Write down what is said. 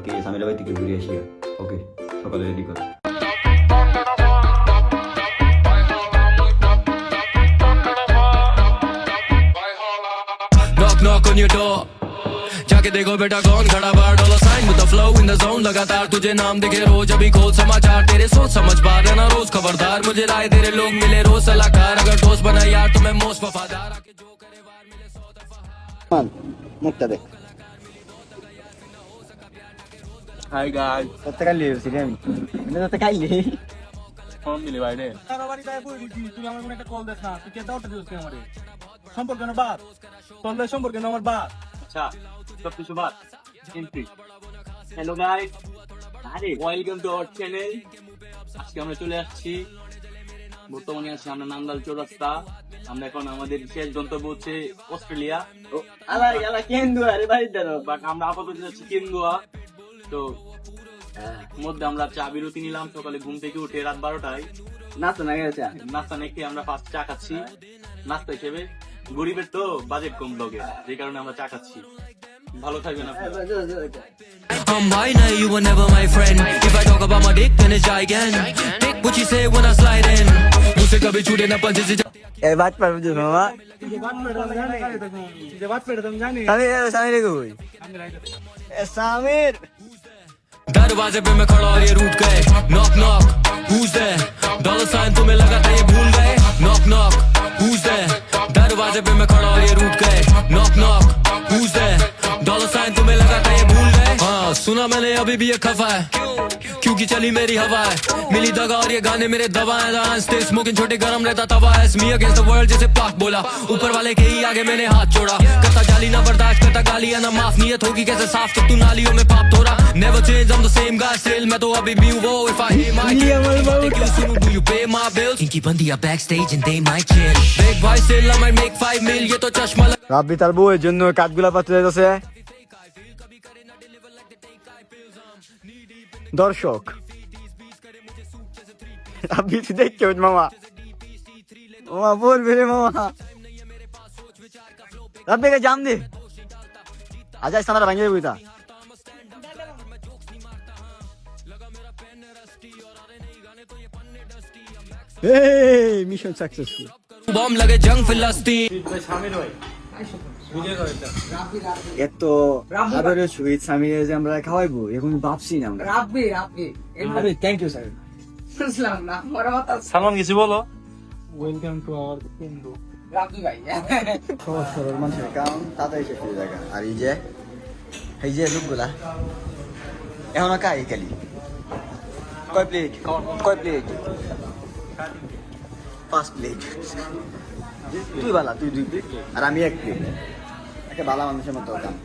কালকে সামিরা বাড়ি থেকে ঘুরে আসি। ওকে, সকালে রেডি কর। Knock knock on your door, जाके देखो बेटा कौन खड़ा बाहर, dollar sign with the flow in the zone, लगातार तुझे नाम दिखे रोज, अभी खोल समाचार तेरे सोच समझ बात है ना रोज, खबरदार मुझे राय तेरे लोग मिले रोज सलाहकार, अगर दोस्त बना यार तो मैं मोस्ट वफादार, आके जो करे वार मिले 100 दफा हार। মুখটা দেখ। হাই গাইস, তোতে কাইলি হইছিস আমি। তোতে কাইলি। ফোন দিলি ভাই রে। তার বাড়ি যায় বই দিছি, তুই আমার কোনো একটা কল দেস না, তুই কে দাওটা দিছিস আমারে? সম্পর্ক না বাদ, তোর লয় সম্পর্ক না আমার বাদ। আচ্ছা, সব কিছু বাদ। এন্ট্রি। হ্যালো গাইস, আরে ওয়েলকাম টু আওয়ার চ্যানেল। আজকে আমরা চলে আসছি, বর্তমানে আছি আমরা নান্দাল চৌরাস্তা। আমরা এখন আমাদের শেষ গন্তব্য হচ্ছে অস্ট্রেলিয়া। আলা কেন্দু আরে বাড়ি দাঁড়াও। বাট আমরা আপাতত যাচ্ছি কেন্দুয়া। তো মধ্যে আমরা চা বিরতি নিলাম সকালে ঘুম থেকে উঠে রাত 12টায়। নাস্তা না গেছে। নাস্তা না খেয়ে আমরা ফার্স্ট চা খাচ্ছি। নাস্তা হিসেবে গরিবের তো বাজেট কম ব্লগে, যে কারণে আমরা চা খাচ্ছি। ভালো থাকবেন আপনারা। I'm high now, you were never my friend. If I talk about my dick, then it's gigantic. Dick, what you say when I slide in? मुझसे कभी छूटे ना पंजे से। এই বাত পারবো যে মামা। যে বাদ পেড়ে জানি, যে বাদ পেড়ে তুমি জানি। সামির কই? এ সামির। दरवाजे पे मैं खड़ा और ये रूठ गए। Knock knock, who's there? Dollar sign तुम्हें लगा था ये भूल गए। Knock knock, who's there? दरवाजे पे मैं खड़ा और ये रूठ गए। Knock knock, who's there? Dollar sign तुम्हें लगा था ये भूल गए। हाँ सुना मैंने अभी भी ये खफा है, क्योंकि चली मेरी हवा है। मिली दगा और ये गाने मेरे दवा है। स्टे स्मोकिंग छोटे गरम रहता तवा है। मी अगेंस्ट द वर्ल्ड जैसे पाक बोला, ऊपर वाले के ही आगे मैंने हाथ जोड़ा। करता जाली ना बर्दाश्त करता गाली है ना माफ, नियत होगी कैसे साफ तो तू नालियों में पाप थोड़ा। Never change I'm the same guy still, मैं तो अभी भी वो if I hear my kill सुनूं do you pay my bills? इनकी बंदी are backstage and they might chill। Big boy still I might make 5 mil, ये तो चश्मा রাব্বি তার বউয়ের জন্য কাঠগুলা পাতে যাইতেছে। দর্শক রাব্বি তুই দেখছো মামা, মামা বলবে রে মামা। রাব্বিকে জাম দে, আজ সামনে ভাঙিয়ে দেবো তা। এই মিশন সাকসেসফুল। बॉम्ब लगे जंग फिलिस्तीन। এত আদরের সহিত স্বামীর যে আমরা খাওয়াইবো এখন ভাবছি না আমরা। রাব্বি থ্যাংক ইউ স্যার। বুঝলাম না, আমার মাথা সালমান কিছু বলো। ওয়েলকাম টু আওয়ার কেন্দ্র। রাব্বি ভাই সহজ সরল মানুষের কাম তাড়াতাড়ি শেষ হয়ে যায়। আর এই যে লোকগুলা এখন কাই খালি কয় প্লেট 5 প্লেট। তুই বালা, তুই 2 প্লেট আর আমি 1 প্লেট। একটা বালা মানুষের মতো কাম।